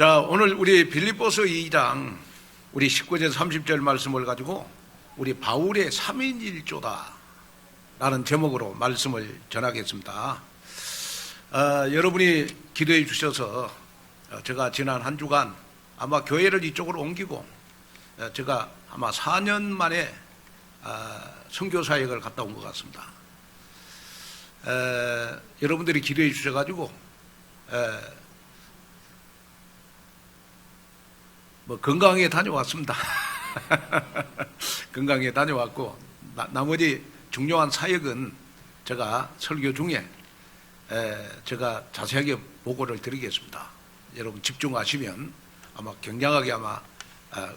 자, 오늘 우리 빌립보서 2장 우리 19절 30절 말씀을 가지고 우리 바울의 3인1조다 라는 제목으로 말씀을 전하겠습니다. 여러분이 기도해 주셔서 제가 지난 한 주간 아마 교회를 이쪽으로 옮기고 제가 아마 4년 만에 선교사역을 갔다 온 것 같습니다. 여러분들이 기도해 주셔가지고 건강하게 다녀왔습니다. 건강하게 다녀왔고 나머지 중요한 사역은 제가 설교 중에 제가 자세하게 보고를 드리겠습니다. 여러분 집중하시면 아마 굉장하게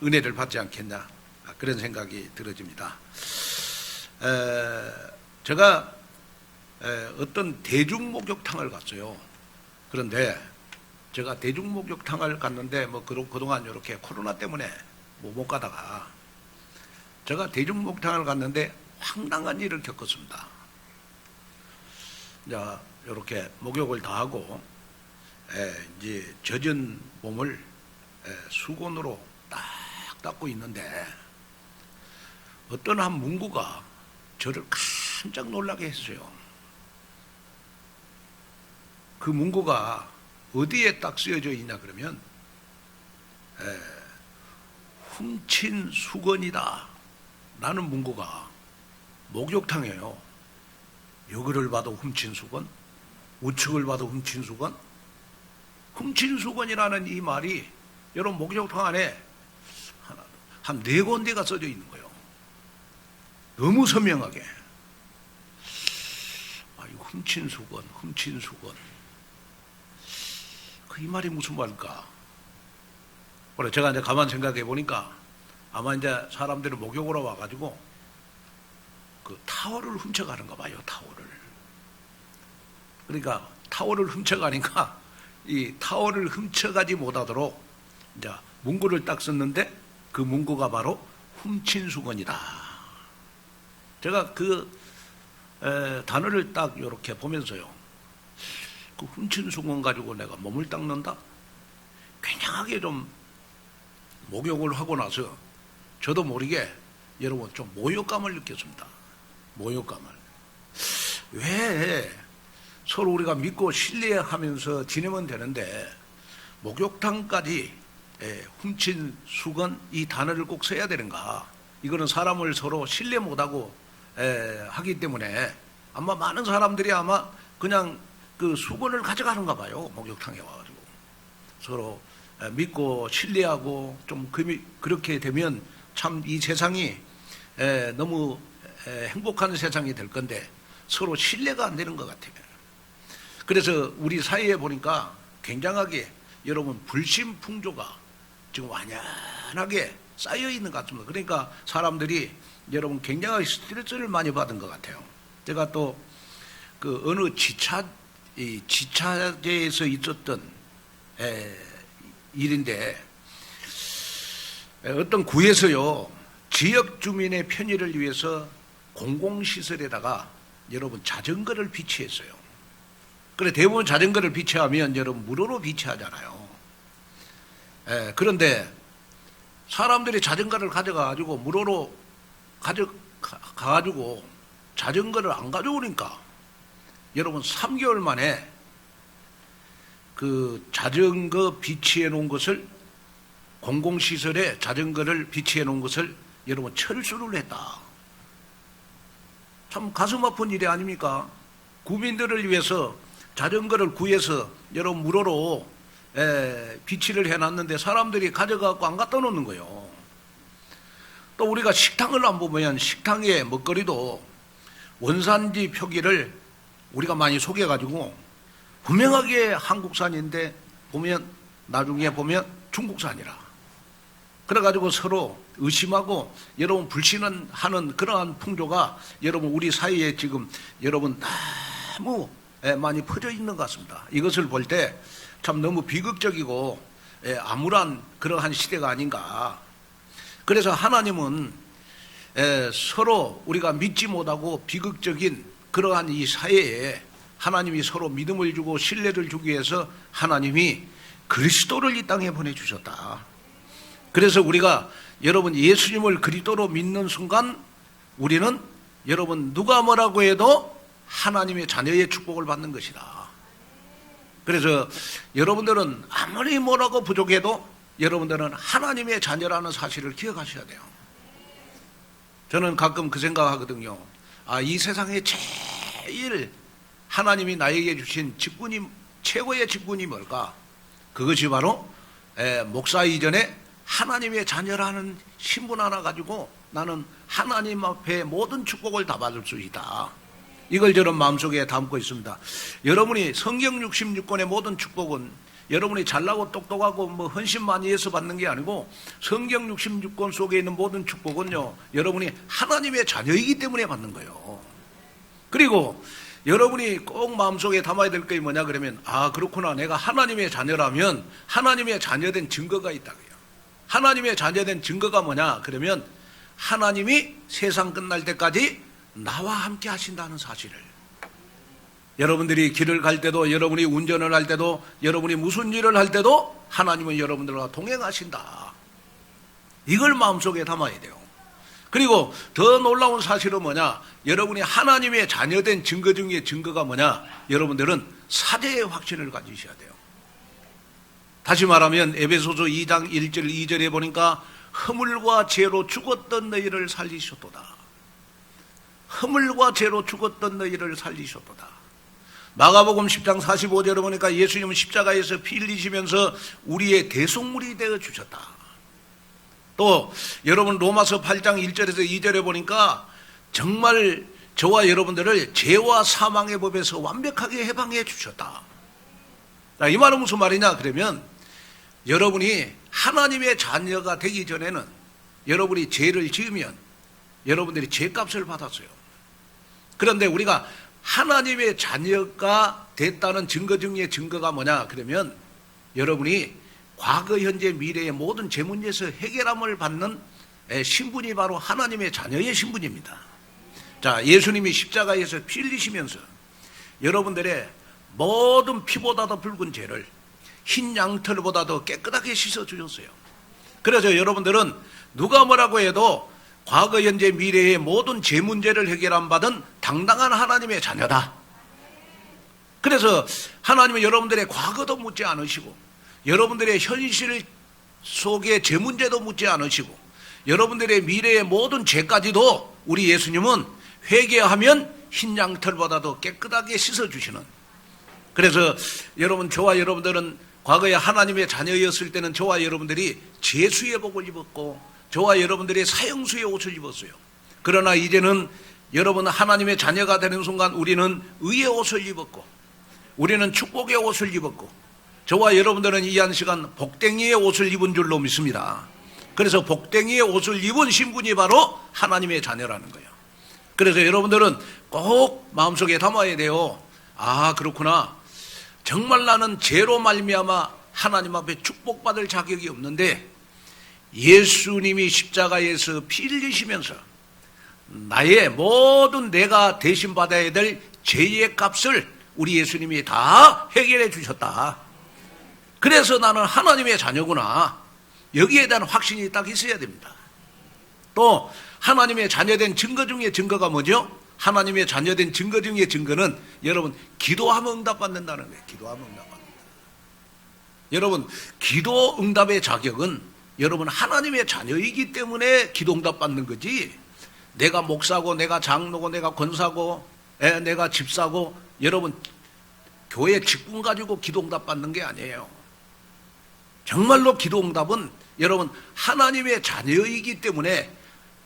은혜를 받지 않겠냐 그런 생각이 들어집니다. 제가 어떤 대중목욕탕을 갔어요. 그런데 제가 대중목욕탕을 갔는데 그동안 이렇게 코로나 때문에 못 가다가 제가 대중목욕탕을 갔는데 황당한 일을 겪었습니다. 자, 이렇게 목욕을 다 하고 이제 젖은 몸을 수건으로 딱 닦고 있는데 어떤 한 문구가 저를 깜짝 놀라게 했어요. 그 문구가 어디에 딱 쓰여져 있냐 그러면 훔친 수건이다 라는 문구가 목욕탕이에요. 여기를 봐도 훔친 수건, 우측을 봐도 훔친 수건. 훔친 수건이라는 이 말이 여러분 목욕탕 안에 한 4군데가 써져 있는 거예요. 너무 선명하게. 이거 훔친 수건, 훔친 수건. 이 말이 무슨 말일까? 그래, 제가 이제 가만 생각해 보니까 아마 이제 사람들이 목욕을 와가지고 그 타월을 훔쳐가는가 봐요, 타월을. 그러니까 타월을 훔쳐가니까 이 타월을 훔쳐가지 못하도록 이제 문구를 딱 썼는데 그 문구가 바로 훔친 수건이다. 제가 그 단어를 딱 이렇게 보면서요. 그 훔친 수건 가지고 내가 몸을 닦는다? 굉장하게 좀 목욕을 하고 나서 저도 모르게 여러분 좀 모욕감을 느꼈습니다. 모욕감을. 왜 서로 우리가 믿고 신뢰하면서 지내면 되는데 목욕탕까지 훔친 수건 이 단어를 꼭 써야 되는가? 이거는 사람을 서로 신뢰 못하고 하기 때문에 아마 많은 사람들이 아마 그냥 그 수건을 가져가는가 봐요. 목욕탕에 와가지고 서로 믿고 신뢰하고 좀 그렇게 되면 참 이 세상이 너무 행복한 세상이 될 건데 서로 신뢰가 안 되는 것 같아요. 그래서 우리 사회에 보니까 굉장하게 여러분 불신풍조가 지금 완연하게 쌓여 있는 것 같습니다. 그러니까 사람들이 여러분 굉장하게 스트레스를 많이 받은 것 같아요. 제가 또 그 어느 지차제에서 있었던 일인데 어떤 구에서요 지역 주민의 편의를 위해서 공공시설에다가 여러분 자전거를 비치했어요. 그래 대부분 자전거를 비치하면 여러분 무료로 비치하잖아요. 그런데 사람들이 자전거를 가져가가지고 무료로 가가지고 자전거를 안 가져오니까 여러분 3개월 만에 그 자전거 비치해 놓은 것을 공공시설에 자전거를 비치해 놓은 것을 여러분 철수를 했다. 참 가슴 아픈 일이 아닙니까? 구민들을 위해서 자전거를 구해서 여러분 무료로 비치를 해놨는데 사람들이 가져가고 안 갖다 놓는 거예요. 또 우리가 식당을 안 보면 식당의 먹거리도 원산지 표기를 우리가 많이 속여가지고 분명하게 한국산인데 나중에 보면 중국산이라. 그래가지고 서로 의심하고 여러분 불신하는 그러한 풍조가 여러분 우리 사이에 지금 여러분 너무 많이 퍼져 있는 것 같습니다. 이것을 볼 때 참 너무 비극적이고 암울한 그러한 시대가 아닌가. 그래서 하나님은 서로 우리가 믿지 못하고 비극적인 그러한 이 사회에 하나님이 서로 믿음을 주고 신뢰를 주기 위해서 하나님이 그리스도를 이 땅에 보내주셨다. 그래서 우리가 여러분 예수님을 그리스도로 믿는 순간 우리는 여러분 누가 뭐라고 해도 하나님의 자녀의 축복을 받는 것이다. 그래서 여러분들은 아무리 뭐라고 부족해도 여러분들은 하나님의 자녀라는 사실을 기억하셔야 돼요. 저는 가끔 그 생각하거든요. 이 세상에 제일 하나님이 나에게 주신 직분이, 최고의 직분이 뭘까? 그것이 바로 목사 이전에 하나님의 자녀라는 신분 하나 가지고 나는 하나님 앞에 모든 축복을 다 받을 수 있다. 이걸 저는 마음속에 담고 있습니다. 여러분이 성경 66권의 모든 축복은 여러분이 잘나고 똑똑하고 뭐 헌신 많이 해서 받는 게 아니고 성경 66권 속에 있는 모든 축복은요, 여러분이 하나님의 자녀이기 때문에 받는 거예요. 그리고 여러분이 꼭 마음속에 담아야 될 게 뭐냐 그러면 그렇구나, 내가 하나님의 자녀라면 하나님의 자녀된 증거가 있다고요. 하나님의 자녀된 증거가 뭐냐 그러면 하나님이 세상 끝날 때까지 나와 함께 하신다는 사실을, 여러분들이 길을 갈 때도, 여러분이 운전을 할 때도, 여러분이 무슨 일을 할 때도 하나님은 여러분들과 동행하신다. 이걸 마음속에 담아야 돼요. 그리고 더 놀라운 사실은 뭐냐, 여러분이 하나님의 자녀된 증거 중에 증거가 뭐냐, 여러분들은 사제의 확신을 가지셔야 돼요. 다시 말하면 에베소서 2장 1절 2절에 보니까 허물과 죄로 죽었던 너희를 살리셨도다. 허물과 죄로 죽었던 너희를 살리셨도다. 마가복음 10장 45절에 보니까 예수님은 십자가에서 피 흘리시면서 우리의 대속물이 되어 주셨다. 또 여러분 로마서 8장 1절에서 2절에 보니까 정말 저와 여러분들을 죄와 사망의 법에서 완벽하게 해방해 주셨다. 자, 이 말은 무슨 말이냐 그러면 여러분이 하나님의 자녀가 되기 전에는 여러분이 죄를 지으면 여러분들이 죄값을 받았어요. 그런데 우리가 하나님의 자녀가 됐다는 증거 중에 증거가 뭐냐 그러면 여러분이 과거, 현재, 미래의 모든 죄 문제에서 해결함을 받는 신분이 바로 하나님의 자녀의 신분입니다. 자, 예수님이 십자가에서 피 흘리시면서 여러분들의 모든 피보다도 붉은 죄를 흰 양털보다도 깨끗하게 씻어주셨어요. 그래서 여러분들은 누가 뭐라고 해도 과거, 현재, 미래의 모든 죄 문제를 해결함 받은 당당한 하나님의 자녀다. 그래서 하나님은 여러분들의 과거도 묻지 않으시고 여러분들의 현실 속의 죄 문제도 묻지 않으시고 여러분들의 미래의 모든 죄까지도 우리 예수님은 회개하면 흰 양털보다도 깨끗하게 씻어주시는, 그래서 여러분, 저와 여러분들은 과거에 하나님의 자녀였을 때는 저와 여러분들이 죄수의 복을 입었고 저와 여러분들이 사형수의 옷을 입었어요. 그러나 이제는 여러분 하나님의 자녀가 되는 순간 우리는 의의 옷을 입었고 우리는 축복의 옷을 입었고 저와 여러분들은 이 한 시간 복댕이의 옷을 입은 줄로 믿습니다. 그래서 복댕이의 옷을 입은 신분이 바로 하나님의 자녀라는 거예요. 그래서 여러분들은 꼭 마음속에 담아야 돼요. 그렇구나, 정말 나는 죄로 말미암아 하나님 앞에 축복받을 자격이 없는데 예수님이 십자가에서 피 흘리시면서 나의 모든 내가 대신 받아야 될 죄의 값을 우리 예수님이 다 해결해 주셨다. 그래서 나는 하나님의 자녀구나. 여기에 대한 확신이 딱 있어야 됩니다. 또 하나님의 자녀된 증거 중에 증거가 뭐죠? 하나님의 자녀된 증거 중에 증거는 여러분 기도하면 응답받는다는 거예요. 기도하면 응답받는다. 여러분 기도 응답의 자격은 여러분 하나님의 자녀이기 때문에 기도 응답받는 거지, 내가 목사고 내가 장로고 내가 권사고 내가 집사고 여러분 교회 직분 가지고 기도 응답받는 게 아니에요. 정말로 기도 응답은 여러분 하나님의 자녀이기 때문에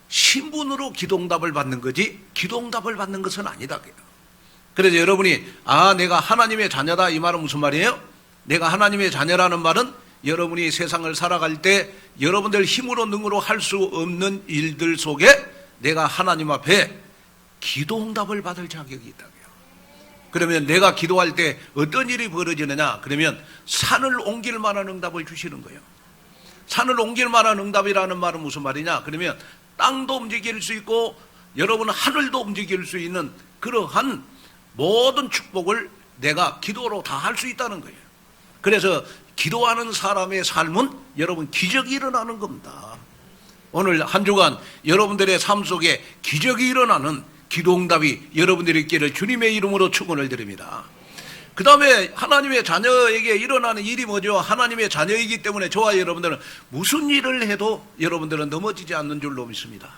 신분으로 기도 응답을 받는 거지 기도 응답을 받는 것은 아니다. 그래서 여러분이 내가 하나님의 자녀다, 이 말은 무슨 말이에요? 내가 하나님의 자녀라는 말은 여러분이 세상을 살아갈 때 여러분들 힘으로 능으로 할 수 없는 일들 속에 내가 하나님 앞에 기도 응답을 받을 자격이 있다고요. 그러면 내가 기도할 때 어떤 일이 벌어지느냐 그러면 산을 옮길 만한 응답을 주시는 거예요. 산을 옮길 만한 응답이라는 말은 무슨 말이냐 그러면 땅도 움직일 수 있고 여러분 하늘도 움직일 수 있는 그러한 모든 축복을 내가 기도로 다 할 수 있다는 거예요. 그래서 기도하는 사람의 삶은 여러분 기적이 일어나는 겁니다. 오늘 한 주간 여러분들의 삶 속에 기적이 일어나는 기도응답이 여러분들이 있기를 주님의 이름으로 축원을 드립니다. 그 다음에 하나님의 자녀에게 일어나는 일이 뭐죠? 하나님의 자녀이기 때문에 저와 여러분들은 무슨 일을 해도 여러분들은 넘어지지 않는 줄로 믿습니다.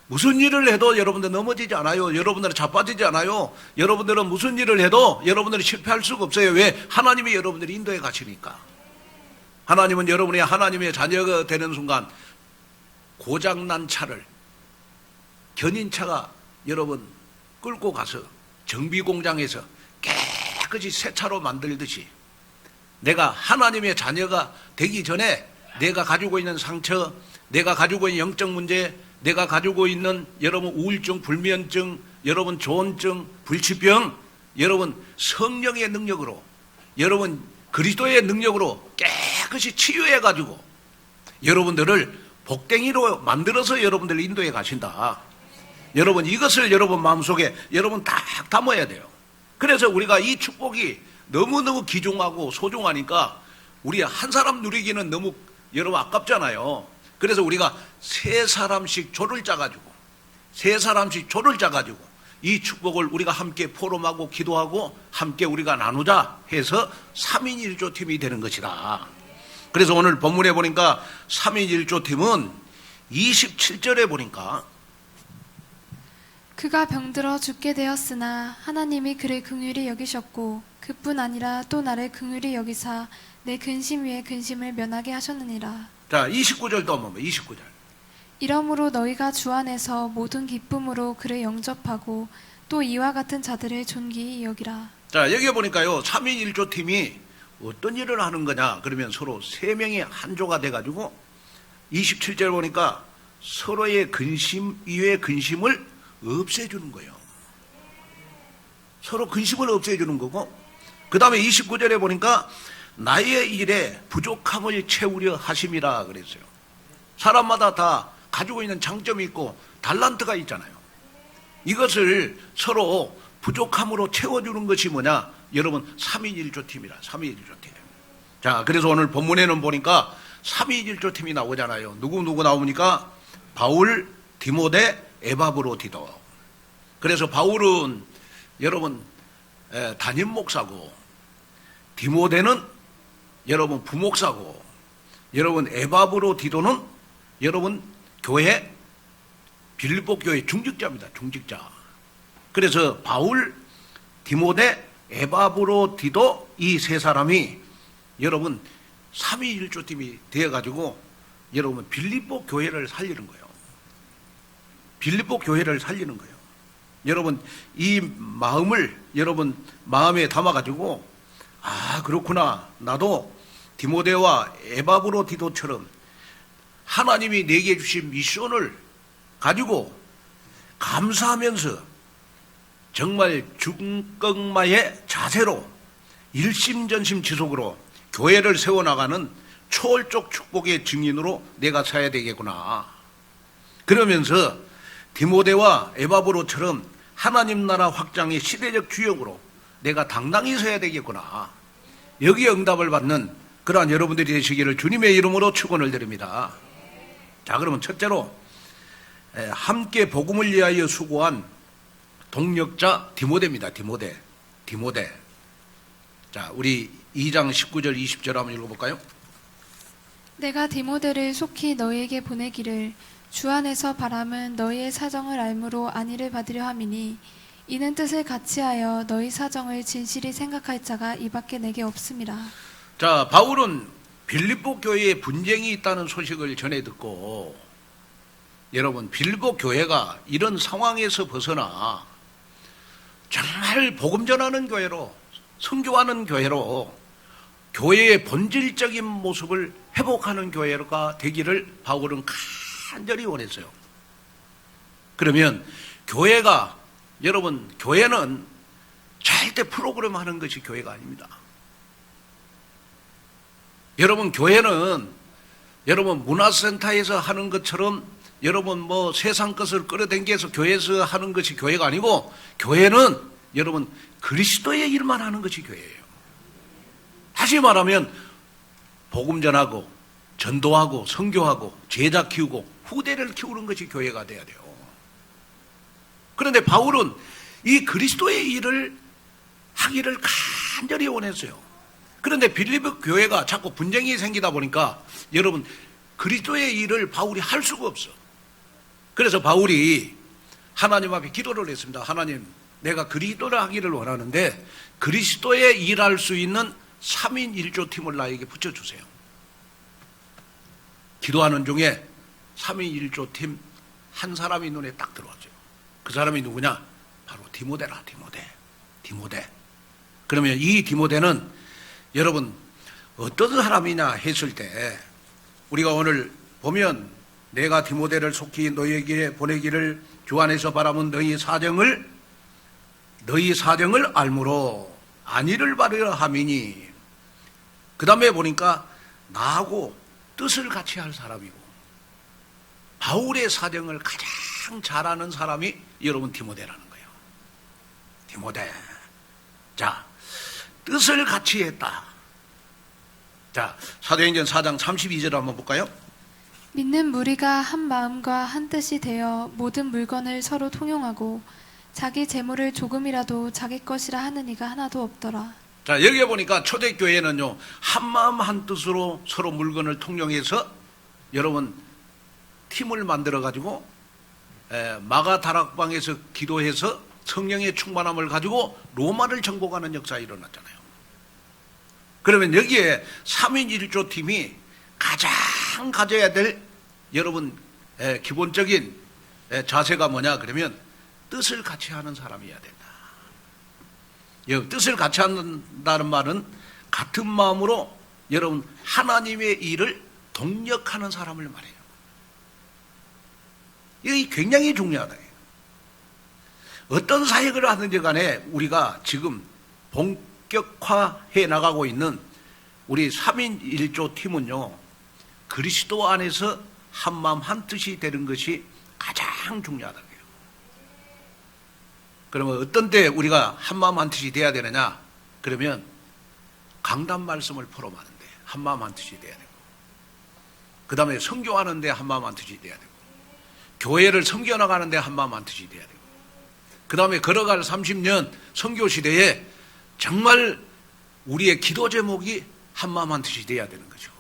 무슨 일을 해도 여러분들 넘어지지 않아요. 여러분들은 자빠지지 않아요. 여러분들은 무슨 일을 해도 여러분들은 실패할 수가 없어요. 왜? 하나님이 여러분들이 인도해 가시니까. 하나님은 여러분이 하나님의 자녀가 되는 순간 고장난 차를 견인차가 여러분 끌고 가서 정비공장에서 깨끗이 새 차로 만들듯이 내가 하나님의 자녀가 되기 전에 내가 가지고 있는 상처, 내가 가지고 있는 영적 문제, 내가 가지고 있는 여러분 우울증, 불면증, 여러분 조언증, 불치병, 여러분 성령의 능력으로, 여러분 그리스도의 능력으로 깨끗이 치유해 가지고 여러분들을 복댕이로 만들어서 여러분들을 인도해 가신다. 여러분 이것을 여러분 마음속에 여러분 딱 담아야 돼요. 그래서 우리가 이 축복이 너무너무 귀중하고 소중하니까 우리 한 사람 누리기는 너무 여러분 아깝잖아요. 그래서 우리가 세 사람씩 조를 짜가지고 이 축복을 우리가 함께 포럼하고 기도하고 함께 우리가 나누자 해서 3인 1조 팀이 되는 것이다. 그래서 오늘 본문에 보니까 3인 1조 팀은 27절에 보니까 그가 병들어 죽게 되었으나 하나님이 그를 긍휼히 여기셨고 그뿐 아니라 또 나를 긍휼히 여기사 내 근심 위에 근심을 면하게 하셨느니라. 자, 29절도 한번 봐. 29절. 이러므로 너희가 주 안에서 모든 기쁨으로 그를 영접하고 또 이와 같은 자들을 존귀히 여기라. 자, 여기 보니까요 3인 1조 팀이 어떤 일을 하는 거냐 그러면 서로 3명이 한 조가 돼가지고 27절 보니까 서로의 근심 이외의 근심을 없애주는 거예요. 서로 근심을 없애주는 거고, 그 다음에 29절에 보니까 나의 일에 부족함을 채우려 하심이라 그랬어요. 사람마다 다 가지고 있는 장점이 있고 달란트가 있잖아요. 이것을 서로 부족함으로 채워주는 것이 뭐냐? 여러분 3인 1조 팀이라. 3인 1조 팀. 자, 그래서 오늘 본문에는 보니까 3인 1조 팀이 나오잖아요. 누구 나오니까 바울, 디모데, 에바브로디도. 그래서 바울은 여러분 담임 목사고, 디모데는 여러분 부목사고, 여러분 에바브로디도는 여러분 교회 빌립보 교회 중직자입니다. 중직자. 그래서 바울, 디모데, 에바브로디도 이 세 사람이 여러분 3위 1조 팀이 되어가지고 여러분 빌립보 교회를 살리는 거예요. 빌립보 교회를 살리는 거예요. 여러분 이 마음을 여러분 마음에 담아가지고 그렇구나, 나도 디모데와 에바브로디도처럼 하나님이 내게 주신 미션을 가지고 감사하면서 정말 중꺾마의 자세로 일심전심지속으로 교회를 세워나가는 초월적 축복의 증인으로 내가 서야 되겠구나. 그러면서 디모데와 에바브로처럼 하나님 나라 확장의 시대적 주역으로 내가 당당히 서야 되겠구나. 여기에 응답을 받는 그러한 여러분들이 되시기를 주님의 이름으로 축원을 드립니다. 자, 그러면 첫째로 함께 복음을 위하여 수고한 동력자 디모데입니다. 디모데. 자, 우리 2장 19절 20절 한번 읽어볼까요? 내가 디모데를 속히 너희에게 보내기를 주 안에서 바람은 너희의 사정을 알므로 안위를 받으려 함이니 이는 뜻을 같이하여 너희 사정을 진실히 생각할 자가 이밖에 내게 없음이라. 자, 바울은 빌립보 교회에 분쟁이 있다는 소식을 전해 듣고, 여러분 빌립보 교회가 이런 상황에서 벗어나 정말 복음 전하는 교회로, 선교하는 교회로, 교회의 본질적인 모습을 회복하는 교회가 되기를 바울은 간절히 원했어요. 그러면 교회가, 여러분 교회는 절대 프로그램 하는 것이 교회가 아닙니다. 여러분 교회는 여러분 문화센터에서 하는 것처럼 여러분 뭐 세상 것을 끌어당겨서 교회에서 하는 것이 교회가 아니고, 교회는 여러분 그리스도의 일만 하는 것이 교회예요. 다시 말하면 복음 전하고 전도하고 선교하고 제자 키우고 후대를 키우는 것이 교회가 돼야 돼요. 그런데 바울은 이 그리스도의 일을 하기를 간절히 원했어요. 그런데 빌립보 교회가 자꾸 분쟁이 생기다 보니까 여러분 그리스도의 일을 바울이 할 수가 없어. 그래서 바울이 하나님 앞에 기도를 했습니다. 하나님, 내가 그리스도를 하기를 원하는데 그리스도에 일할 수 있는 3인 1조 팀을 나에게 붙여주세요. 기도하는 중에 3인 1조 팀 한 사람이 눈에 딱 들어왔어요. 그 사람이 누구냐? 바로 디모데라. 디모데. 그러면 이 디모데는 여러분 어떤 사람이냐 했을 때 우리가 오늘 보면 내가 디모데를 속히 너희에게 보내기를 주 안에서 바라면 너희 사정을 알므로 안위를 바르려 함이니, 그 다음에 보니까 나하고 뜻을 같이 할 사람이고 바울의 사정을 가장 잘 아는 사람이 여러분 디모데라는 거예요. 디모데. 자, 뜻을 같이 했다. 자, 사도행전 4장 32절 한번 볼까요? 믿는 무리가 한 마음과 한 뜻이 되어 모든 물건을 서로 통용하고 자기 재물을 조금이라도 자기 것이라 하는 이가 하나도 없더라. 자, 여기에 보니까 초대교회는요, 한 마음 한 뜻으로 서로 물건을 통용해서 여러분 팀을 만들어가지고 마가 다락방에서 기도해서 성령의 충만함을 가지고 로마를 정복하는 역사가 일어났잖아요. 그러면 여기에 3인 1조 팀이 가장 가져야 될 여러분 기본적인 자세가 뭐냐 그러면 뜻을 같이 하는 사람이어야 된다. 여러분, 뜻을 같이 한다는 말은 같은 마음으로 여러분 하나님의 일을 동력하는 사람을 말해요. 이게 굉장히 중요하다. 어떤 사역을 하든지 간에 우리가 지금 본격화해 나가고 있는 우리 3인 1조 팀은요, 그리스도 안에서 한마음 한뜻이 되는 것이 가장 중요하다고요. 그러면 어떤 때 우리가 한마음 한뜻이 돼야 되느냐? 그러면 강단 말씀을 풀어가는데 한마음 한뜻이 돼야 되고, 그 다음에 선교하는데 한마음 한뜻이 돼야 되고, 교회를 섬겨나가는데 한마음 한뜻이 돼야 되고, 그 다음에 걸어갈 30년 선교 시대에 정말 우리의 기도 제목이 한마음 한뜻이 돼야 되는 거죠.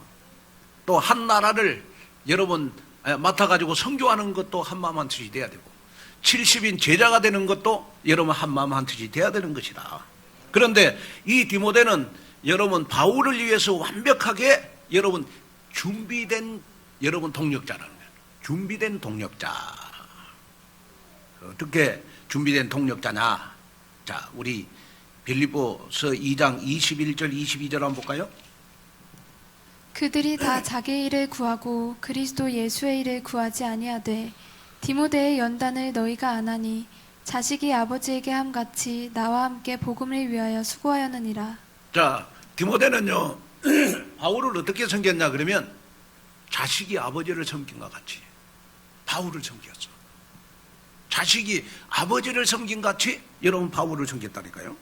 또 한 나라를 여러분 맡아가지고 선교하는 것도 한마음 한뜻이 돼야 되고, 70인 제자가 되는 것도 여러분 한마음 한뜻이 돼야 되는 것이다. 그런데 이 디모데는 여러분 바울을 위해서 완벽하게 여러분 준비된 여러분 동력자라는 거예요. 준비된 동력자. 어떻게 준비된 동력자냐? 자, 우리 빌립보서 2장 21절 22절 한번 볼까요? 그들이 다 자기 일을 구하고 그리스도 예수의 일을 구하지 아니하되 디모데의 연단을 너희가 안하니 자식이 아버지에게 함같이 나와 함께 복음을 위하여 수고하였느니라. 자, 디모데는요 바울을 어떻게 섬겼냐 그러면 자식이 아버지를 섬긴 것 같이 바울을 섬겼어. 자식이 아버지를 섬긴 같이 여러분 바울을 섬겼다니까요.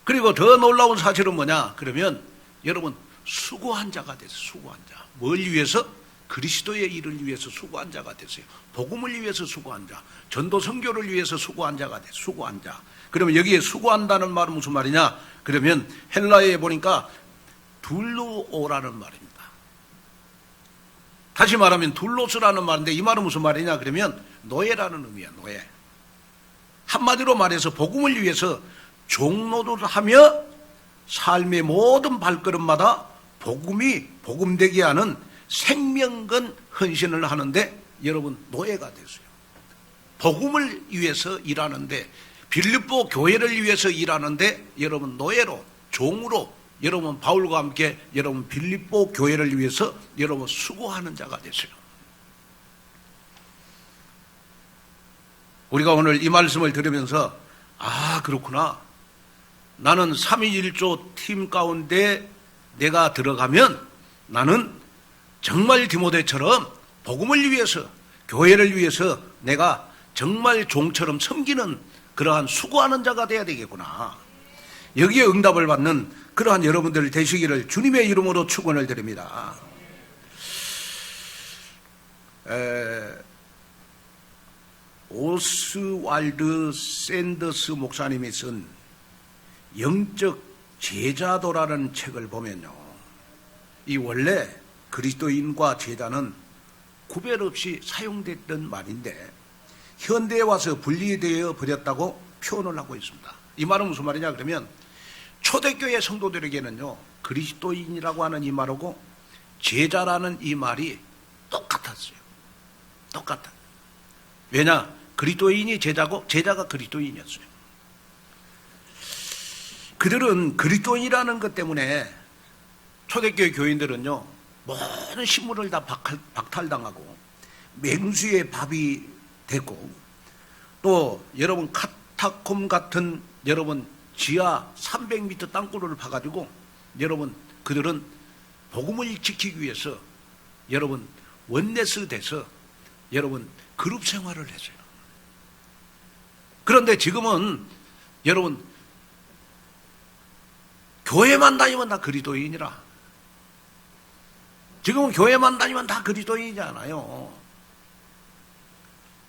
그리고 더 놀라운 사실은 뭐냐 그러면 여러분 수고한 자가 됐어요. 수고한 자. 뭘 위해서? 그리스도의 일을 위해서 수고한 자가 됐어요. 복음을 위해서 수고한 자. 전도 선교를 위해서 수고한 자가 됐어요. 수고한 자. 그러면 여기에 수고한다는 말은 무슨 말이냐? 그러면 헬라어에 보니까 둘루오라는 말입니다. 다시 말하면 둘로스라는 말인데 이 말은 무슨 말이냐? 그러면 노예라는 의미야. 노예. 한마디로 말해서 복음을 위해서 종노를 하며 삶의 모든 발걸음마다 복음되게 하는 생명건 헌신을 하는데 여러분 노예가 됐어요. 복음을 위해서 일하는데 빌립보 교회를 위해서 일하는데 여러분 노예로 종으로 여러분 바울과 함께 여러분 빌립보 교회를 위해서 여러분 수고하는 자가 됐어요. 우리가 오늘 이 말씀을 들으면서 아 그렇구나. 나는 3인 1조 팀 가운데 내가 들어가면 나는 정말 디모데처럼 복음을 위해서 교회를 위해서 내가 정말 종처럼 섬기는 그러한 수고하는 자가 돼야 되겠구나. 여기에 응답을 받는 그러한 여러분들 되시기를 주님의 이름으로 축원을 드립니다. 오스왈드 샌더스 목사님이 쓴 영적 제자도라는 책을 보면요, 이 원래 그리스도인과 제자는 구별 없이 사용됐던 말인데 현대에 와서 분리되어 버렸다고 표현을 하고 있습니다. 이 말은 무슨 말이냐 그러면 초대교회 성도들에게는요, 그리스도인이라고 하는 이 말하고 제자라는 이 말이 똑같았어요. 똑같아. 왜냐? 그리스도인이 제자고 제자가 그리스도인이었어요. 그들은 그리스도인이라는 것 때문에 초대교회 교인들은요, 모든 신문을 다 박탈당하고 맹수의 밥이 됐고, 또 여러분 카타콤 같은 여러분 지하 300m 땅굴을 파가지고 여러분 그들은 복음을 지키기 위해서 여러분 원네스 돼서 여러분 그룹 생활을 했어요. 그런데 지금은 여러분 교회만 다니면 다 그리스도인이라. 지금은 교회만 다니면 다 그리스도인이잖아요.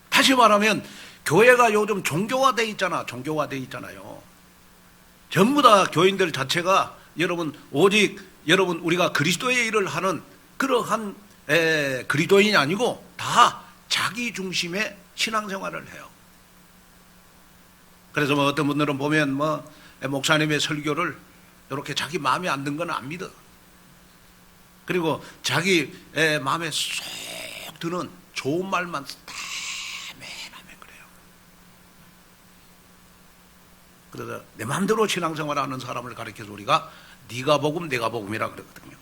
다시 말하면 교회가 요즘 종교화돼 있잖아. 종교화돼 있잖아요. 전부 다 교인들 자체가 여러분 오직 여러분 우리가 그리스도의 일을 하는 그러한 그리스도인이 아니고 다 자기 중심의 신앙생활을 해요. 그래서 뭐 어떤 분들은 보면 뭐 목사님의 설교를 이렇게 자기 마음에 안 든 건 안 믿어. 그리고 자기 마음에 쏙 드는 좋은 말만 다 매일하면 그래요. 그래서 내 마음대로 신앙생활하는 사람을 가르쳐서 우리가 네가 복음 내가 복음이라 그러거든요.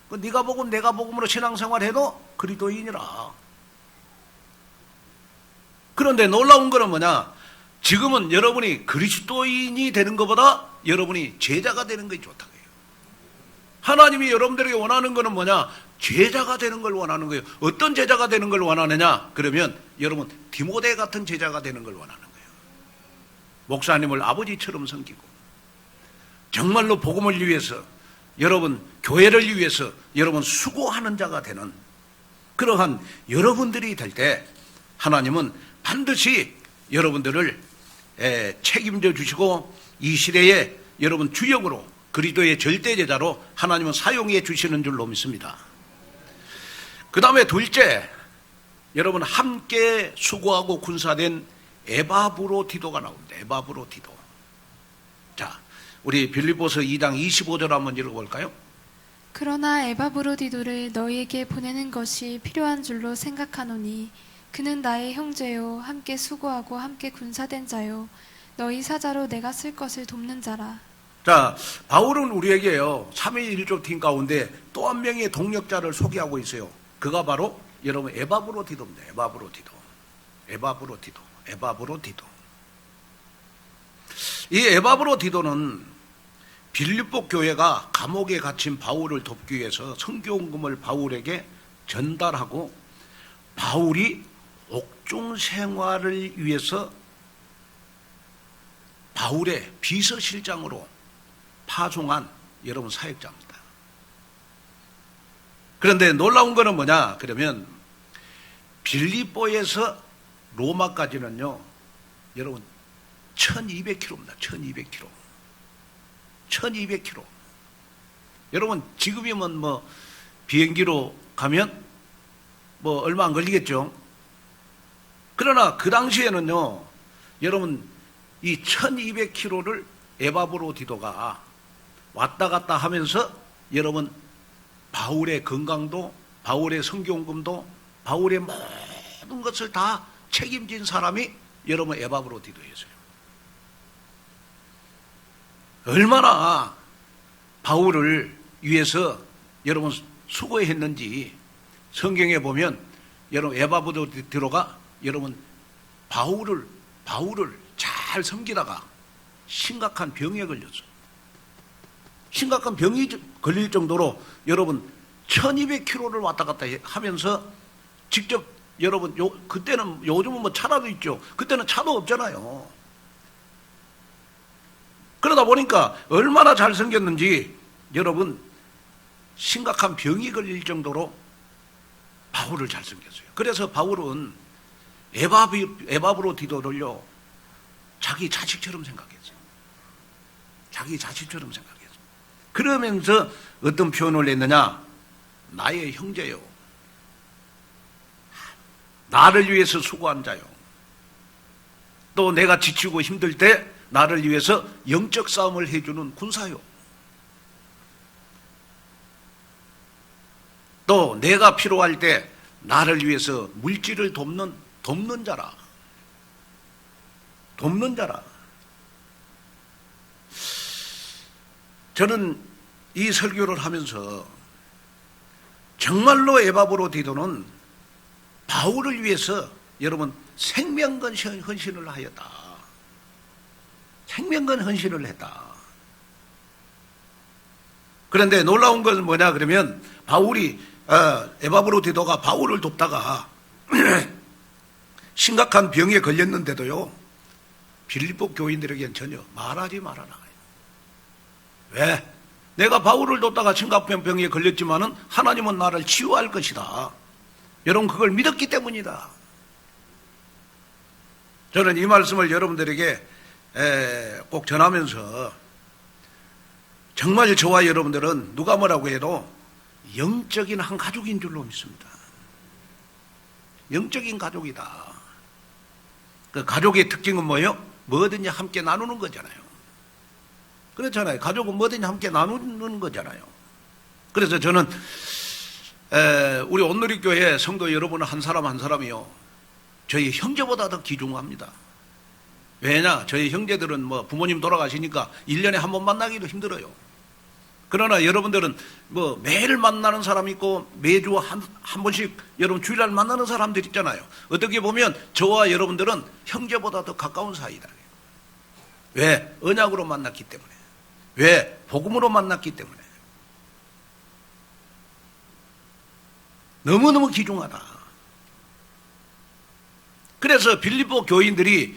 그 네가 복음 내가 복음으로 신앙생활해도 그리스도인이라. 그런데 놀라운 거는 뭐냐? 지금은 여러분이 그리스도인이 되는 것보다 여러분이 제자가 되는 것이 좋다고 해요. 하나님이 여러분들에게 원하는 것은 뭐냐? 제자가 되는 걸 원하는 거예요. 어떤 제자가 되는 걸 원하느냐? 그러면 여러분 디모데 같은 제자가 되는 걸 원하는 거예요. 목사님을 아버지처럼 섬기고 정말로 복음을 위해서 여러분 교회를 위해서 여러분 수고하는 자가 되는 그러한 여러분들이 될 때 하나님은 반드시 여러분들을 책임져 주시고 이 시대에 여러분 주역으로 그리스도의 절대 제자로 하나님은 사용해 주시는 줄로 믿습니다. 그 다음에 둘째, 여러분 함께 수고하고 군사된 에바브로디도가 나옵니다. 에바브로디도. 자, 우리 빌립보서 2장 25절 한번 읽어볼까요? 그러나 에바브로디도를 너희에게 보내는 것이 필요한 줄로 생각하노니 그는 나의 형제요 함께 수고하고 함께 군사된 자요 너희 사자로 내가 쓸 것을 돕는 자라. 자, 바울은 우리에게요 3일 1조 팀 가운데 또 한 명의 동력자를 소개하고 있어요. 그가 바로 여러분 에바브로디도입니다. 에바브로디도. 이 에바브로디도는 빌립보 교회가 감옥에 갇힌 바울을 돕기 위해서 선교원금을 바울에게 전달하고 바울이 옥중 생활을 위해서 바울의 비서실장으로 파송한 여러분 사역자입니다. 그런데 놀라운 거는 뭐냐? 그러면 빌립보에서 로마까지는요, 여러분 1200km입니다. 1200km. 여러분 지금이면 뭐 비행기로 가면 뭐 얼마 안 걸리겠죠. 그러나 그 당시에는요, 여러분 이 1200km를 에바브로디도가 왔다 갔다 하면서 여러분 바울의 건강도, 바울의 선교원금도, 바울의 모든 것을 다 책임진 사람이 여러분 에바브로디도였어요. 얼마나 바울을 위해서 여러분 수고했는지 성경에 보면 여러분 에바브로디도가 여러분 바울을 잘 섬기다가 심각한 병에 걸렸어요. 심각한 병이 걸릴 정도로 여러분 1200km를 왔다 갔다 하면서 직접 여러분 그때는 요즘은 뭐 차라도 있죠. 그때는 차도 없잖아요. 그런데 그러다 보니까 얼마나 잘생겼는지 여러분 심각한 병이 걸릴 정도로 바울을 잘생겼어요. 그래서 바울은 에바브로디도를요 자기 자식처럼 생각했어요. 자기 자식처럼 생각했어요. 그러면서 어떤 표현을 했느냐? 나의 형제요, 나를 위해서 수고한 자요, 또 내가 지치고 힘들 때 나를 위해서 영적 싸움을 해주는 군사요, 또 내가 필요할 때 나를 위해서 물질을 돕는 자라. 돕는 자라. 저는 이 설교를 하면서 정말로 에바브로디도는 바울을 위해서 여러분 생명건 헌신을 하였다. 생명건 헌신을 했다. 그런데 놀라운 것은 뭐냐 그러면 에바브로디도가 바울을 돕다가 심각한 병에 걸렸는데도요 빌립보 교인들에게는 전혀 말하지 말아라. 왜? 내가 바울을 돕다가 심각한 병에 걸렸지만은 하나님은 나를 치유할 것이다. 여러분 그걸 믿었기 때문이다. 저는 이 말씀을 여러분들에게 꼭 전하면서 정말 저와 여러분들은 누가 뭐라고 해도 영적인 한 가족인 줄로 믿습니다. 영적인 가족이다. 그 가족의 특징은 뭐예요? 뭐든지 함께 나누는 거잖아요. 그렇잖아요. 가족은 뭐든지 함께 나누는 거잖아요. 그래서 저는 우리 온누리교회 성도 여러분 한 사람 한 사람이요 저희 형제보다 더 귀중합니다. 왜냐? 저희 형제들은 뭐 부모님 돌아가시니까 1년에 한 번 만나기도 힘들어요. 그러나 여러분들은 뭐 매일 만나는 사람 있고 매주 한 번씩 여러분 주일날 만나는 사람들 있잖아요. 어떻게 보면 저와 여러분들은 형제보다 더 가까운 사이다. 왜? 언약으로 만났기 때문에. 왜? 복음으로 만났기 때문에. 너무너무 귀중하다. 그래서 빌립보 교인들이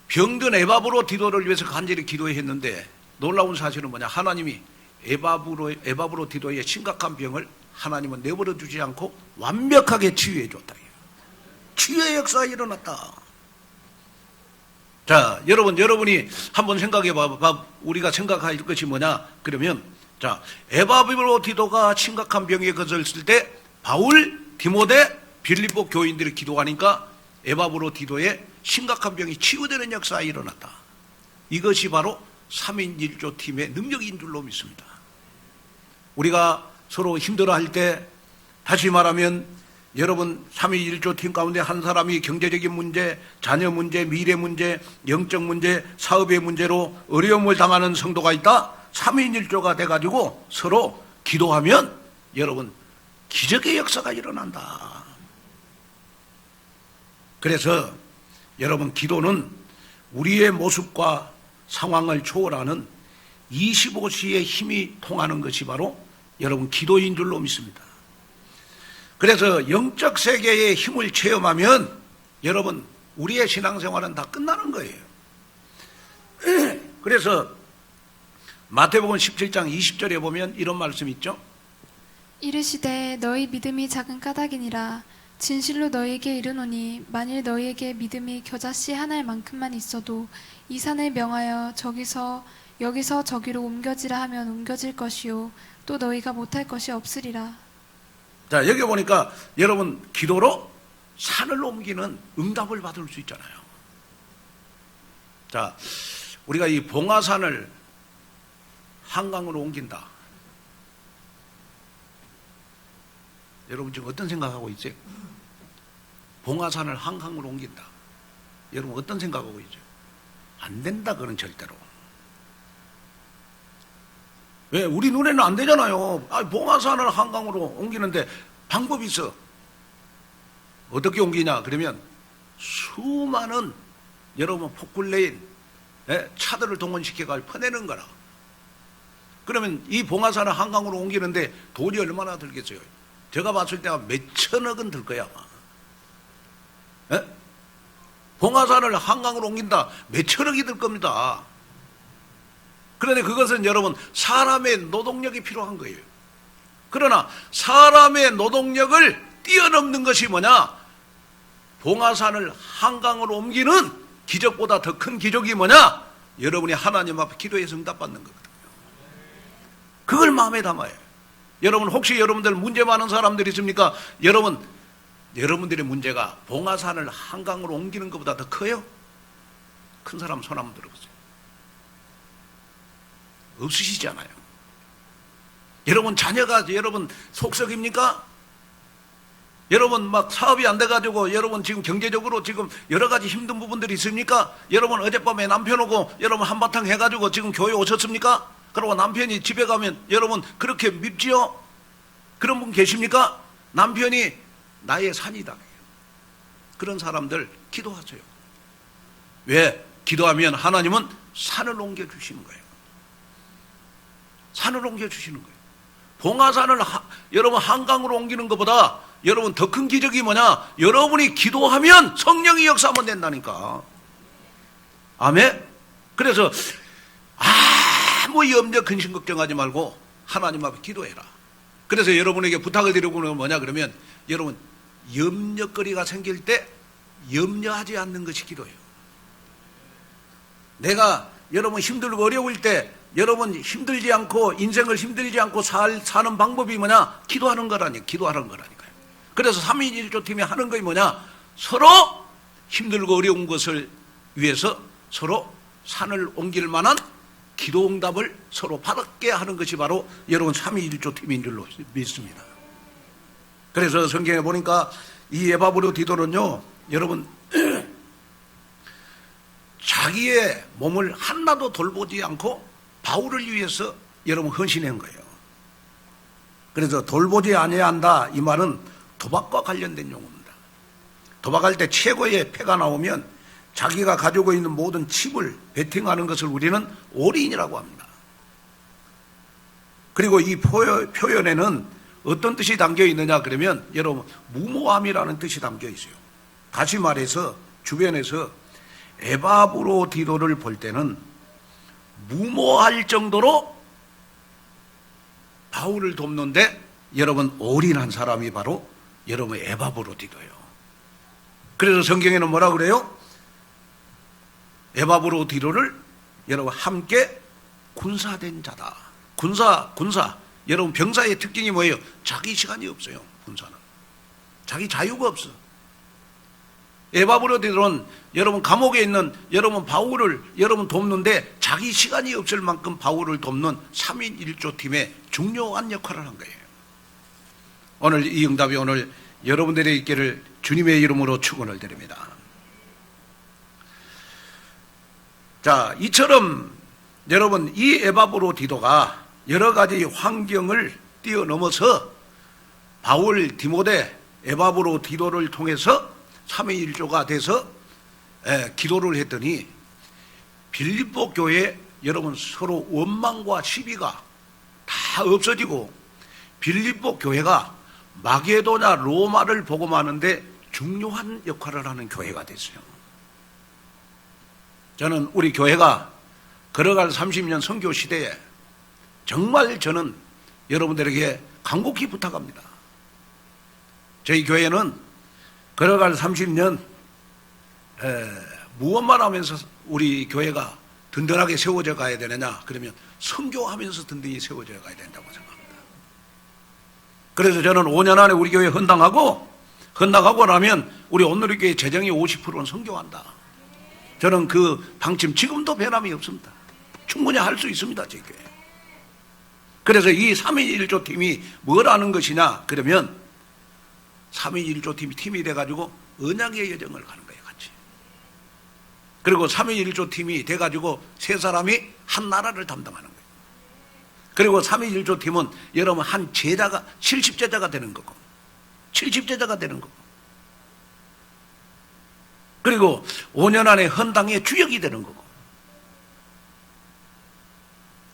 병든 에바브로디도를 위해서 간절히 기도했는데 놀라운 사실은 뭐냐? 하나님이 에바브로디도의 심각한 병을 하나님은 내버려 두지 않고 완벽하게 치유해 줬다. 치유의 역사가 일어났다. 자, 여러분이 한번 생각해 봐. 우리가 생각할 것이 뭐냐? 그러면 자, 에바브로디도가 심각한 병에 걸렸을 때 바울, 디모데, 빌립보 교인들이 기도하니까 에바브로디도의 심각한 병이 치유되는 역사가 일어났다. 이것이 바로 3인 1조 팀의 능력인 줄로 믿습니다. 우리가 서로 힘들어할 때 다시 말하면 여러분 3인 1조 팀 가운데 한 사람이 경제적인 문제, 자녀 문제, 미래 문제, 영적 문제, 사업의 문제로 어려움을 당하는 성도가 있다. 3인 1조가 돼가지고 서로 기도하면 여러분 기적의 역사가 일어난다. 그래서 여러분 기도는 우리의 모습과 상황을 초월하는 25시의 힘이 통하는 것이 바로 여러분 기도인 줄로 믿습니다. 그래서 영적 세계의 힘을 체험하면 여러분 우리의 신앙생활은 다 끝나는 거예요. 그래서 마태복음 17장 20절에 보면 이런 말씀이 있죠. 이르시되 너희 믿음이 작은 까닭이니라. 진실로 너희에게 이르노니 만일 너희에게 믿음이 겨자씨 하나의 만큼만 있어도 이 산을 명하여 여기서 저기로 옮겨지라 하면 옮겨질 것이요 또 너희가 못할 것이 없으리라. 자, 여기 보니까 여러분 기도로 산을 옮기는 응답을 받을 수 있잖아요. 자, 우리가 이 봉화산을 한강으로 옮긴다. 여러분 지금 어떤 생각하고 있어요? 봉화산을 한강으로 옮긴다. 여러분 어떤 생각하고 있죠? 안 된다 그건 절대로. 왜? 우리 눈에는 안 되잖아요. 봉화산을 한강으로 옮기는데 방법이 있어. 어떻게 옮기냐 그러면 수많은 여러분 포클레인 차들을 동원시켜서 퍼내는 거라. 그러면 이 봉화산을 한강으로 옮기는데 돈이 얼마나 들겠어요? 제가 봤을 때가 몇천억은 들 거야. 봉화산을 한강으로 옮긴다. 몇천억이 들 겁니다. 그런데 그것은 여러분 사람의 노동력이 필요한 거예요. 그러나 사람의 노동력을 뛰어넘는 것이 뭐냐? 봉화산을 한강으로 옮기는 기적보다 더 큰 기적이 뭐냐? 여러분이 하나님 앞에 기도해서 응답받는 거거든요. 그걸 마음에 담아요. 여러분 혹시 여러분들 문제 많은 사람들이 있습니까? 여러분들의 문제가 봉화산을 한강으로 옮기는 것보다 더 커요? 큰 사람 손 한번 들어보세요. 없으시잖아요. 여러분 자녀가 여러분 속썩입니까? 여러분 막 사업이 안 돼가지고 여러분 지금 경제적으로 지금 여러 가지 힘든 부분들이 있습니까? 여러분 어젯밤에 남편 오고 여러분 한바탕 해가지고 지금 교회 오셨습니까? 그리고 남편이 집에 가면 여러분 그렇게 밉지요? 그런 분 계십니까? 남편이 나의 산이다. 그런 사람들 기도하세요. 왜? 기도하면 하나님은 산을 옮겨주시는 거예요. 산을 옮겨주시는 거예요. 봉화산을 여러분 한강으로 옮기는 것보다 여러분 더 큰 기적이 뭐냐? 여러분이 기도하면 성령이 역사하면 된다니까. 아멘? 그래서 아무 염려 근심 걱정하지 말고 하나님 앞에 기도해라. 그래서 여러분에게 부탁을 드리고 있는 건 뭐냐 그러면 여러분 염려거리가 생길 때 염려하지 않는 것이 기도예요. 내가 여러분 힘들고 어려울 때 여러분 힘들지 않고 인생을 힘들지 않고 사는 방법이 뭐냐? 기도하는 거라니까요. 기도하는 거라니까요. 그래서 3인 1조 팀이 하는 것이 뭐냐? 서로 힘들고 어려운 것을 위해서 서로 산을 옮길 만한 기도 응답을 서로 받게 하는 것이 바로 여러분 3인 1조 팀인 줄로 믿습니다. 그래서 성경에 보니까 이 에바브로디도는요, 여러분 자기의 몸을 하나도 돌보지 않고 바울을 위해서 여러분 헌신한 거예요. 그래서 돌보지 아니한다 이 말은 도박과 관련된 용어입니다. 도박할 때 최고의 패가 나오면 자기가 가지고 있는 모든 칩을 베팅하는 것을 우리는 올인이라고 합니다. 그리고 이 표현에는 어떤 뜻이 담겨 있느냐 그러면 여러분 무모함이라는 뜻이 담겨 있어요. 다시 말해서 주변에서 에바브로디도를 볼 때는 무모할 정도로 바울을 돕는데 여러분 올인한 사람이 바로 여러분 에바브로디도예요. 그래서 성경에는 뭐라 그래요? 에바브로디도를 여러분 함께 군사된 자다. 군사 여러분 병사의 특징이 뭐예요? 자기 시간이 없어요. 군사는 자기 자유가 없어. 에바브로디도는 여러분 감옥에 있는 여러분 바울을 여러분 돕는데 자기 시간이 없을 만큼 바울을 돕는 3인 1조 팀의 중요한 역할을 한 거예요. 오늘 이 응답이 오늘 여러분들의 있기를 주님의 이름으로 축원을 드립니다. 자, 이처럼 여러분 이 에바브로디도가 여러 가지 환경을 뛰어넘어서 바울, 디모데, 에바브로디도를 통해서 3인 1조가 돼서 기도를 했더니 빌립보 교회 여러분 서로 원망과 시비가 다 없어지고 빌립보 교회가 마게도냐 로마를 복음하는데 중요한 역할을 하는 교회가 됐어요. 저는 우리 교회가 걸어갈 30년 선교 시대에 정말 저는 여러분들에게 간곡히 부탁합니다. 저희 교회는 걸어갈 30년 무엇만 하면서 우리 교회가 든든하게 세워져 가야 되느냐 그러면 선교하면서 든든히 세워져 가야 된다고 생각합니다. 그래서 저는 5년 안에 우리 교회 헌당하고 나면 우리 오늘의 교회 재정의 50%는 선교한다. 저는 그 방침 지금도 변함이 없습니다. 충분히 할 수 있습니다. 제 교회. 그래서 이 3인 1조 팀이 뭘 하는 것이냐 그러면 3인 1조 팀이 돼가지고 언약의 여정을 가는 거예요. 같이. 그리고 3인 1조 팀이 돼가지고 세 사람이 한 나라를 담당하는 거예요. 그리고 3인 1조 팀은 여러분 한 제자가 70제자가 되는 거고 70제자가 되는 거고 그리고 5년 안에 헌당의 주역이 되는 거고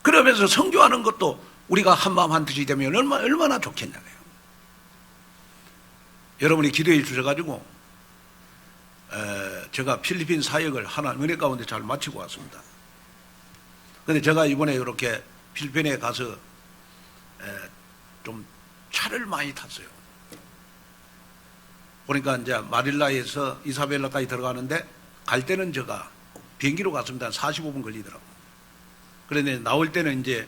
그러면서 선교하는 것도 우리가 한마음 한뜻이 되면 얼마나 좋겠냐고요. 여러분이 기도해 주셔가지고 제가 필리핀 사역을 하나 은혜 가운데 잘 마치고 왔습니다. 근데 제가 이번에 이렇게 필리핀에 가서 좀 차를 많이 탔어요. 보니까 이제 마닐라에서 이사벨라까지 들어가는데 갈 때는 제가 비행기로 갔습니다. 45분 걸리더라고. 그런데 나올 때는 이제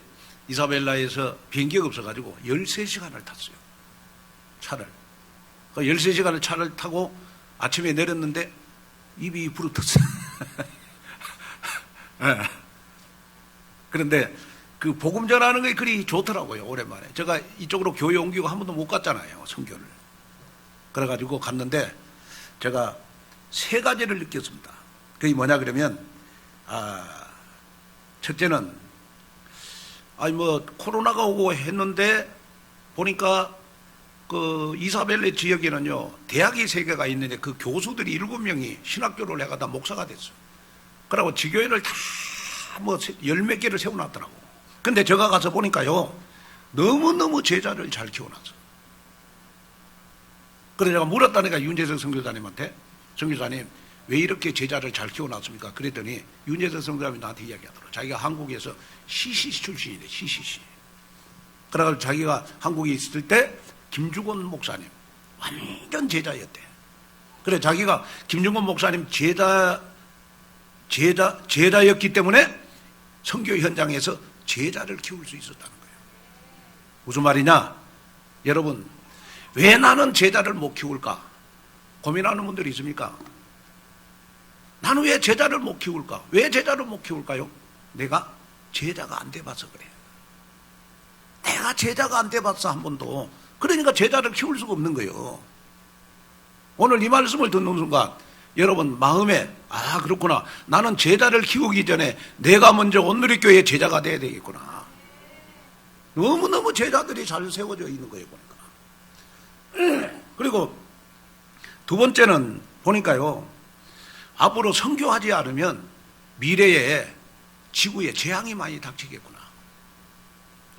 이사벨라에서 비행기가 없어가지고 13시간을 탔어요. 차를. 그 13시간을 차를 타고 아침에 내렸는데 입이 부르텄어요. 네. 그런데 그 복음 전하는 게 그리 좋더라고요. 오랜만에. 제가 이쪽으로 교회 옮기고 한 번도 못 갔잖아요. 선교를. 그래가지고 갔는데 제가 세 가지를 느꼈습니다. 그게 뭐냐 그러면 첫째는 코로나가 오고 했는데 보니까 그 이사벨레 지역에는요 대학이 3개가 있는데 그 교수들이 7명이 신학교를 해가 다 목사가 됐어요. 그러고 지교회를 다 뭐 10몇 개를 세워놨더라고. 근데 제가 가서 보니까요 너무너무 제자를 잘 키워놨어. 그래서 제가 물었다니까 윤재석 선교사님한테, 선교사님 왜 이렇게 제자를 잘 키워놨습니까? 그랬더니 윤재석 선교사님이 나한테 이야기하더라고. 자기가 한국에서 CCC 출신이래. CCC. 그래가지고 자기가 한국에 있을 때 김주건 목사님 완전 제자였대. 그래 자기가 김주건 목사님 제자였기 때문에 선교 현장에서 제자를 키울 수 있었다는 거예요. 무슨 말이냐? 여러분 왜 나는 제자를 못 키울까? 고민하는 분들이 있습니까? 나는 왜 제자를 못 키울까? 왜 제자를 못 키울까요? 내가 제자가 안 돼봐서 그래. 내가 제자가 안 돼봤어 한 번도. 그러니까 제자를 키울 수가 없는 거예요. 오늘 이 말씀을 듣는 순간 여러분 마음에 그렇구나. 나는 제자를 키우기 전에 내가 먼저 온누리교회의 제자가 돼야 되겠구나. 너무너무 제자들이 잘 세워져 있는 거예요 보니까. 그리고 두 번째는 보니까요 앞으로 선교하지 않으면 미래에 지구에 재앙이 많이 닥치겠구나.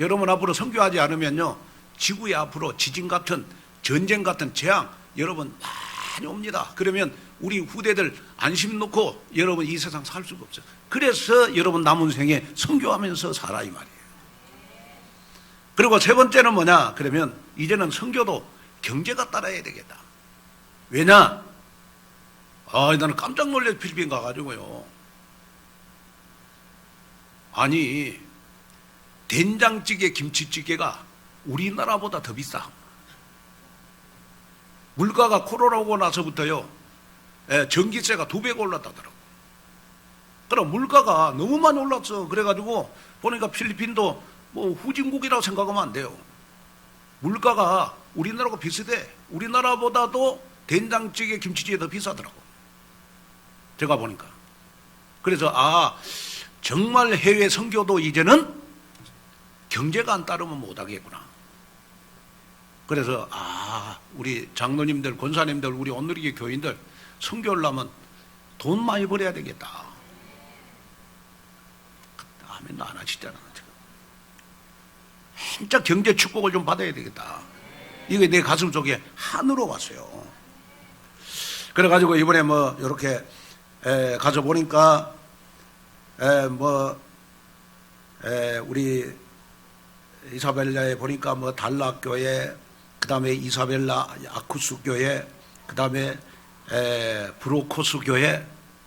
여러분 앞으로 선교하지 않으면요 지구에 앞으로 지진 같은 전쟁 같은 재앙 여러분 많이 옵니다. 그러면 우리 후대들 안심 놓고 여러분 이 세상 살 수가 없어요. 그래서 여러분 남은 생에 선교하면서 살아 이 말이에요. 그리고 세 번째는 뭐냐 그러면 이제는 선교도 경제가 따라야 되겠다. 왜냐? 나는 깜짝 놀래 필리핀 가가지고요. 아니 된장찌개 김치찌개가 우리나라보다 더 비싸. 물가가 코로나 오고 나서부터요 전기세가 2배가 올랐다더라고. 그럼 물가가 너무 많이 올랐어. 그래가지고 보니까 필리핀도 뭐 후진국이라고 생각하면 안 돼요. 물가가 우리나라하고 비슷해. 우리나라보다도 된장찌개 김치찌개 더 비싸더라고. 제가 보니까. 그래서 정말 해외 선교도 이제는 경제가 안 따르면 못하겠구나. 그래서 우리 장로님들 권사님들 우리 온누리교 교인들 선교하려면 돈 많이 벌어야 되겠다. 아멘도 안 하시잖아. 진짜 경제 축복을 좀 받아야 되겠다. 이게 내 가슴 속에 한으로 왔어요. 그래가지고 이번에 이렇게 가서 보니까 우리 이사벨라에 보니까 달락교회, 그 다음에 이사벨라 아쿠스 교회, 그 다음에 브로코스 교회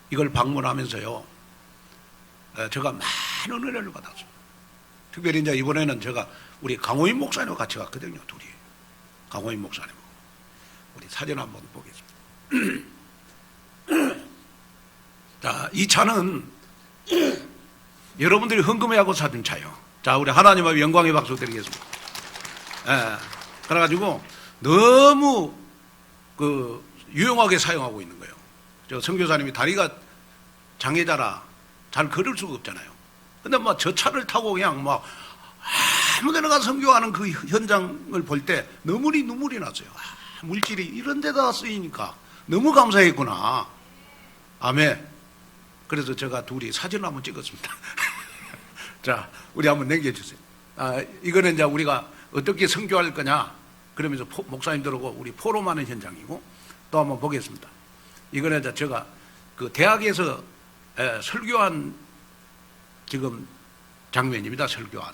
이걸 방문하면서요 제가 많은 은혜를 받았어요. 특별히 이제 이번에는 제가 우리 강호인 목사님과 같이 갔거든요. 둘이 강호인 목사님 우리 사진 한번 보겠습니다. 자, 이 차는 여러분들이 헌금해하고 사준 차요. 자, 우리 하나님 앞에 영광의 박수 드리겠습니다. 그래가지고 너무 유용하게 사용하고 있는 거예요. 저 선교사님이 다리가 장애자라 잘 걸을 수가 없잖아요. 근데 저 차를 타고 그냥 아무 데나 가서 선교하는 그 현장을 볼 때 눈물이 났어요. 물질이 이런 데다 쓰이니까 너무 감사했구나. 아멘. 그래서 제가 둘이 사진을 한번 찍었습니다. 자, 우리 한번 남겨주세요. 이거는 이제 우리가 어떻게 선교할 거냐 그러면서 목사님들하고 우리 포럼하는 현장이고 또 한번 보겠습니다. 이거는 이제 제가 그 대학에서 설교한 지금 장면입니다. 설교한.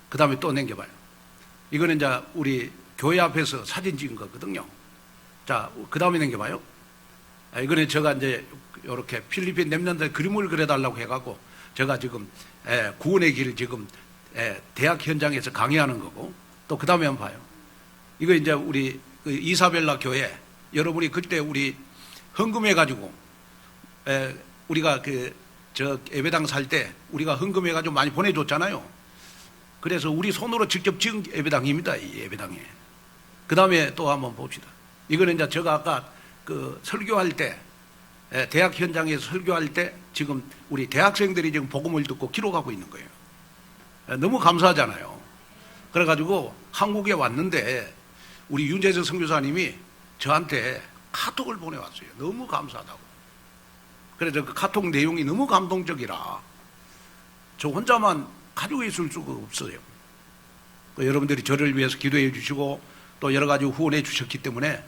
그 다음에 또 넘겨봐요. 이거는 이제 우리 교회 앞에서 사진 찍은 거거든요. 자, 그 다음에 넘겨봐요. 이거는 제가 이제 이렇게 필리핀 랩런트 그림을 그려달라고 해갖고 제가 지금 구원의 길 지금 대학 현장에서 강의하는 거고, 또 그 다음에 한번 봐요. 이거 이제 우리 그 이사벨라 교회, 여러분이 그때 우리 헌금해가지고 우리가 저 예배당 살 때 우리가 헌금해가지고 많이 보내줬잖아요. 그래서 우리 손으로 직접 지은 예배당입니다. 이 예배당에. 그 다음에 또 한번 봅시다. 이거는 이제 제가 아까 그 설교할 때, 대학 현장에서 설교할 때 지금 우리 대학생들이 지금 복음을 듣고 기록하고 있는 거예요. 너무 감사하잖아요. 그래가지고 한국에 왔는데 우리 윤재석 선교사님이 저한테 카톡을 보내왔어요. 너무 감사하다고. 그래서 그 카톡 내용이 너무 감동적이라 저 혼자만 가지고 있을 수가 없어요. 여러분들이 저를 위해서 기도해 주시고 또 여러 가지 후원해 주셨기 때문에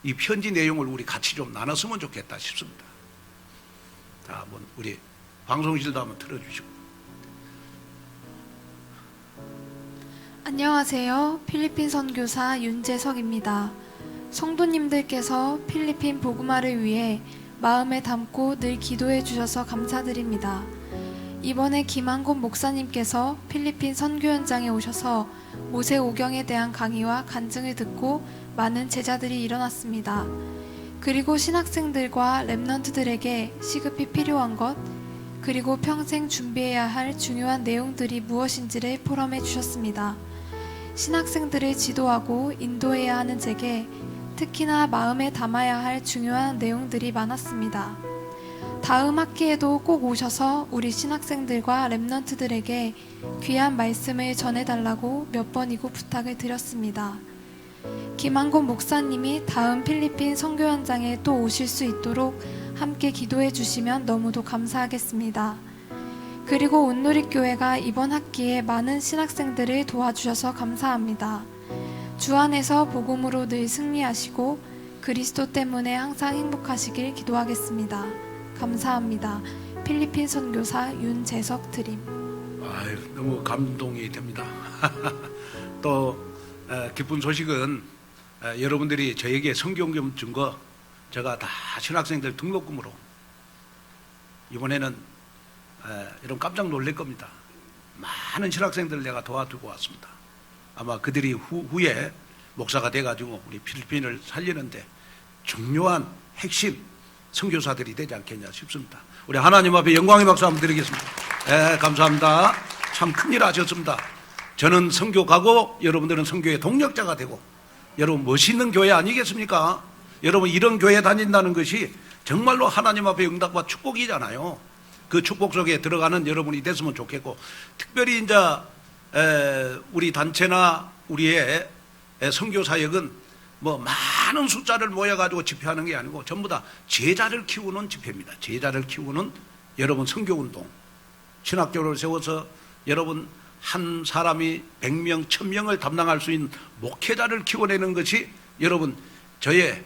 이 편지 내용을 우리 같이 좀 나눴으면 좋겠다 싶습니다. 자, 한번 우리 방송실도 한번 틀어주시고. 안녕하세요. 필리핀 선교사 윤재석입니다. 성도님들께서 필리핀 복음화를 위해 마음에 담고 늘 기도해 주셔서 감사드립니다. 이번에 김한곤 목사님께서 필리핀 선교 현장에 오셔서 모세오경에 대한 강의와 간증을 듣고 많은 제자들이 일어났습니다. 그리고 신학생들과 랩런트들에게 시급히 필요한 것, 그리고 평생 준비해야 할 중요한 내용들이 무엇인지를 포럼해 주셨습니다. 신학생들을 지도하고 인도해야 하는 제게 특히나 마음에 담아야 할 중요한 내용들이 많았습니다. 다음 학기에도 꼭 오셔서 우리 신학생들과 랩런트들에게 귀한 말씀을 전해달라고 몇 번이고 부탁을 드렸습니다. 김한곤 목사님이 다음 필리핀 선교 현장에 또 오실 수 있도록 함께 기도해 주시면 너무도 감사하겠습니다. 그리고 온누리교회가 이번 학기에 많은 신학생들을 도와주셔서 감사합니다. 주 안에서 복음으로 늘 승리하시고 그리스도 때문에 항상 행복하시길 기도하겠습니다. 감사합니다. 필리핀 선교사 윤재석 드림. 아유, 너무 감동이 됩니다. 또 기쁜 소식은 여러분들이 저에게 성경점 준 거 제가 다 신학생들 등록금으로 이번에는 여러분 깜짝 놀랄 겁니다. 많은 신학생들 내가 도와주고 왔습니다. 아마 그들이 후에 목사가 돼가지고 우리 필리핀을 살리는데 중요한 핵심 선교사들이 되지 않겠냐 싶습니다. 우리 하나님 앞에 영광의 박수 한번 드리겠습니다. 감사합니다. 참 큰일 하셨습니다. 저는 선교 가고 여러분들은 선교의 동력자가 되고, 여러분 멋있는 교회 아니겠습니까? 여러분 이런 교회 다닌다는 것이 정말로 하나님 앞에 응답과 축복이잖아요. 그 축복 속에 들어가는 여러분이 됐으면 좋겠고, 특별히 이제 우리 단체나 우리의 선교 사역은 뭐 많은 숫자를 모여가지고 집회하는 게 아니고 전부 다 제자를 키우는 집회입니다. 제자를 키우는 여러분 선교운동, 신학교를 세워서 여러분 한 사람이 100명, 1000명을 담당할 수 있는 목회자를 키워내는 것이 여러분 저의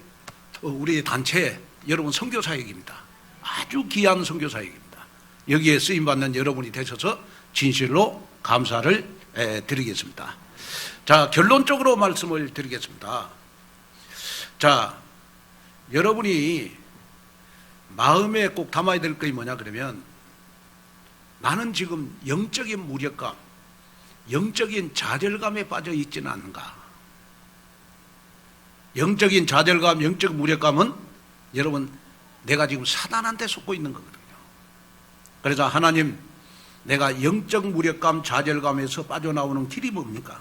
우리 단체의 여러분 선교 사역입니다. 아주 귀한 선교 사역입니다. 여기에 쓰임받는 여러분이 되셔서 진실로 감사를 드리겠습니다. 자, 결론적으로 말씀을 드리겠습니다. 자, 여러분이 마음에 꼭 담아야 될 것이 뭐냐 그러면, 나는 지금 영적인 무력감, 영적인 좌절감에 빠져 있지는 않은가. 영적인 좌절감, 영적 무력감은 여러분 내가 지금 사단한테 속고 있는 거거든요. 그래서 하나님, 내가 영적 무력감, 좌절감에서 빠져나오는 길이 뭡니까?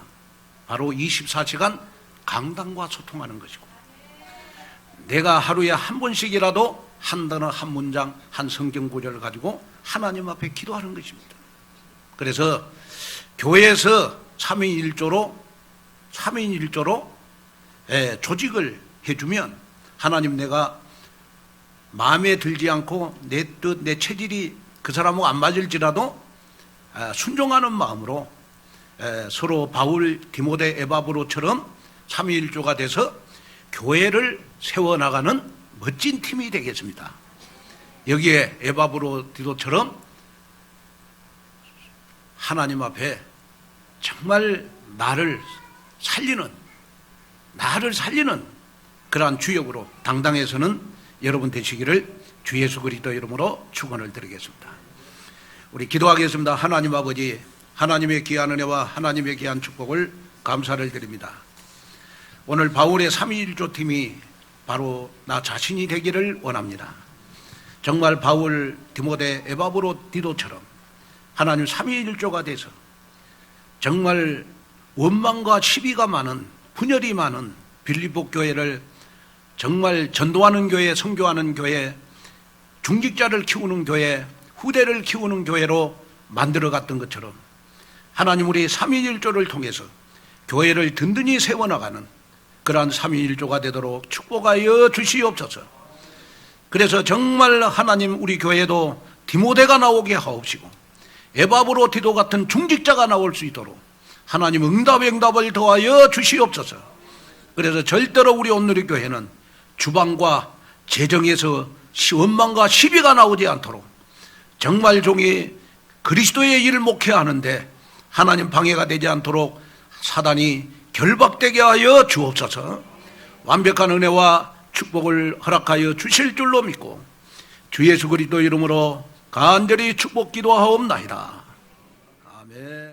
바로 24시간 강단과 소통하는 것이고, 내가 하루에 한 번씩이라도 한 단어, 한 문장, 한 성경 구절을 가지고 하나님 앞에 기도하는 것입니다. 그래서 교회에서 3인 1조로 조직을 해주면, 하나님 내가 마음에 들지 않고 내 뜻, 내 체질이 그 사람하고 안 맞을지라도 순종하는 마음으로 서로 바울, 디모데, 에바브로처럼 3인 1조가 돼서 교회를 세워나가는 멋진 팀이 되겠습니다. 여기에 에바브로 디도처럼 하나님 앞에 정말 나를 살리는 그러한 주역으로 당당해서는 여러분 되시기를 주 예수 그리스도 이름으로 축원을 드리겠습니다. 우리 기도하겠습니다. 하나님 아버지, 하나님의 귀한 은혜와 하나님의 귀한 축복을 감사를 드립니다. 오늘 바울의 삼위일조 팀이 바로 나 자신이 되기를 원합니다. 정말 바울, 디모데, 에바브로, 디도처럼 하나님 삼위일조가 돼서 정말 원망과 시비가 많은, 분열이 많은 빌립보 교회를 정말 전도하는 교회, 선교하는 교회, 중직자를 키우는 교회, 후대를 키우는 교회로 만들어갔던 것처럼 하나님 우리 삼위일조를 통해서 교회를 든든히 세워나가는 그러한 삼위일조가 되도록 축복하여 주시옵소서. 그래서 정말 하나님 우리 교회도 디모데가 나오게 하옵시고 에바브로 디도 같은 중직자가 나올 수 있도록 하나님 응답을 더하여 주시옵소서. 그래서 절대로 우리 온누리 교회는 주방과 재정에서 원망과 시비가 나오지 않도록 정말 종이 그리스도의 일을 목회하는데 하나님 방해가 되지 않도록 사단이 결박되게 하여 주옵소서. 완벽한 은혜와 축복을 허락하여 주실 줄로 믿고 주 예수 그리스도 이름으로 간절히 축복 기도하옵나이다. 아멘.